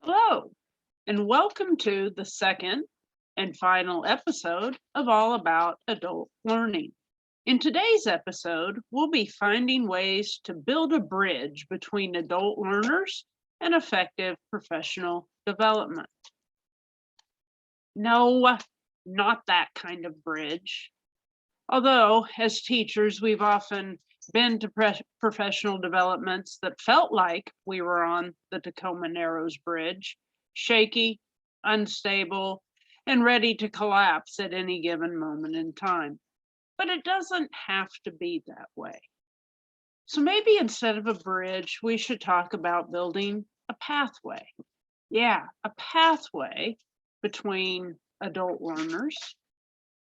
Hello, and welcome to the second and final episode of All About Adult Learning. In today's episode, we'll be finding ways to build a bridge between adult learners and effective professional development. No, not that kind of bridge. Although, as teachers, we've often been to professional developments that felt like we were on the Tacoma Narrows Bridge, shaky, unstable, and ready to collapse at any given moment in time. But it doesn't have to be that way. So maybe instead of a bridge, we should talk about building a pathway. Yeah, a pathway between adult learners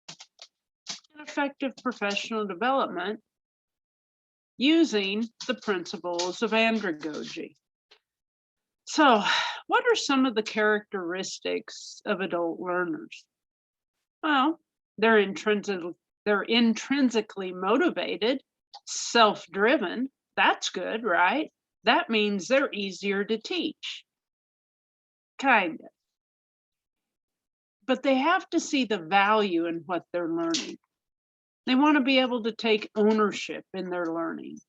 and effective professional development using the principles of andragogy. So, what are some of the characteristics of adult learners? Well, they're intrinsically motivated, self-driven. That's good, right? That means they're easier to teach. Kind of. But they have to see the value in what they're learning. They want to be able to take ownership in their learning.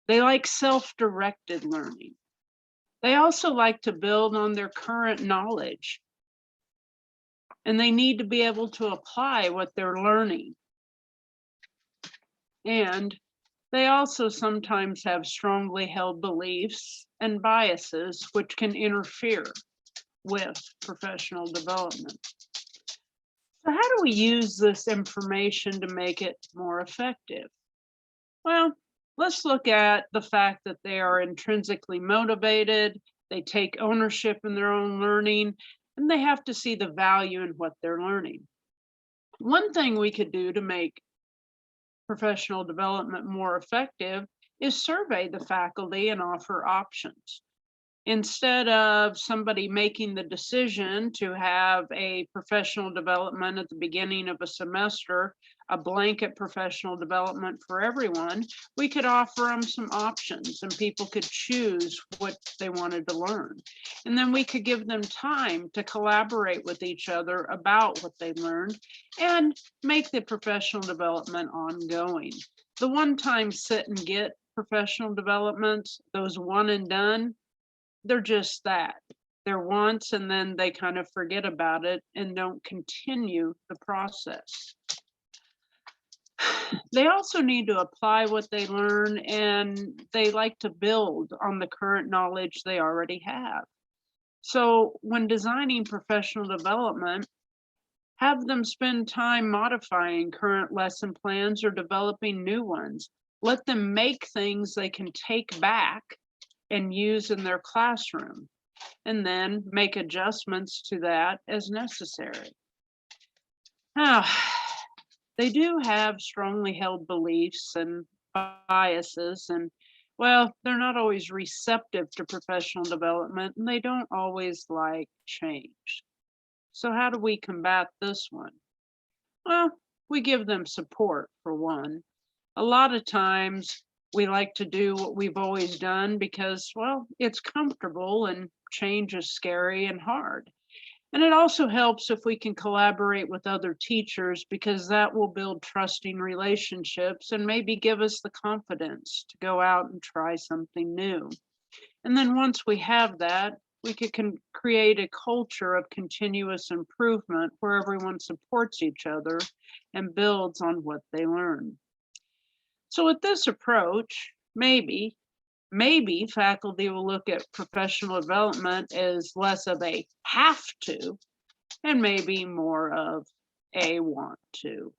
They like self-directed learning. They also like to build on their current knowledge. And they need to be able to apply what they're learning. And they also sometimes have strongly held beliefs and biases which can interfere with professional development. So how do we use this information to make it more effective? Well, let's look at the fact that they are intrinsically motivated, they take ownership in their own learning, and they have to see the value in what they're learning. One thing we could do to make professional development more effective is survey the faculty and offer options. Instead of somebody making the decision to have a professional development at the beginning of a semester, a blanket professional development for everyone, we could offer them some options and people could choose what they wanted to learn. And then we could give them time to collaborate with each other about what they learned and make the professional development ongoing. The one-time sit and get professional developments, those one and done, they're just that. They're once and then they kind of forget about it and don't continue the process. They also need to apply what they learn and they like to build on the current knowledge they already have. So when designing professional development, have them spend time modifying current lesson plans or developing new ones. Let them make things they can take back and use in their classroom, and then make adjustments to that as necessary. Now, they do have strongly held beliefs and biases, and well, they're not always receptive to professional development, and they don't always like change. So how do we combat this one? Well, we give them support for one. A lot of times we like to do what we've always done because, well, it's comfortable and change is scary and hard. And it also helps if we can collaborate with other teachers because that will build trusting relationships and maybe give us the confidence to go out and try something new. And then once we have that, we can create a culture of continuous improvement where everyone supports each other and builds on what they learn. So with this approach, maybe faculty will look at professional development as less of a have to and maybe more of a want to.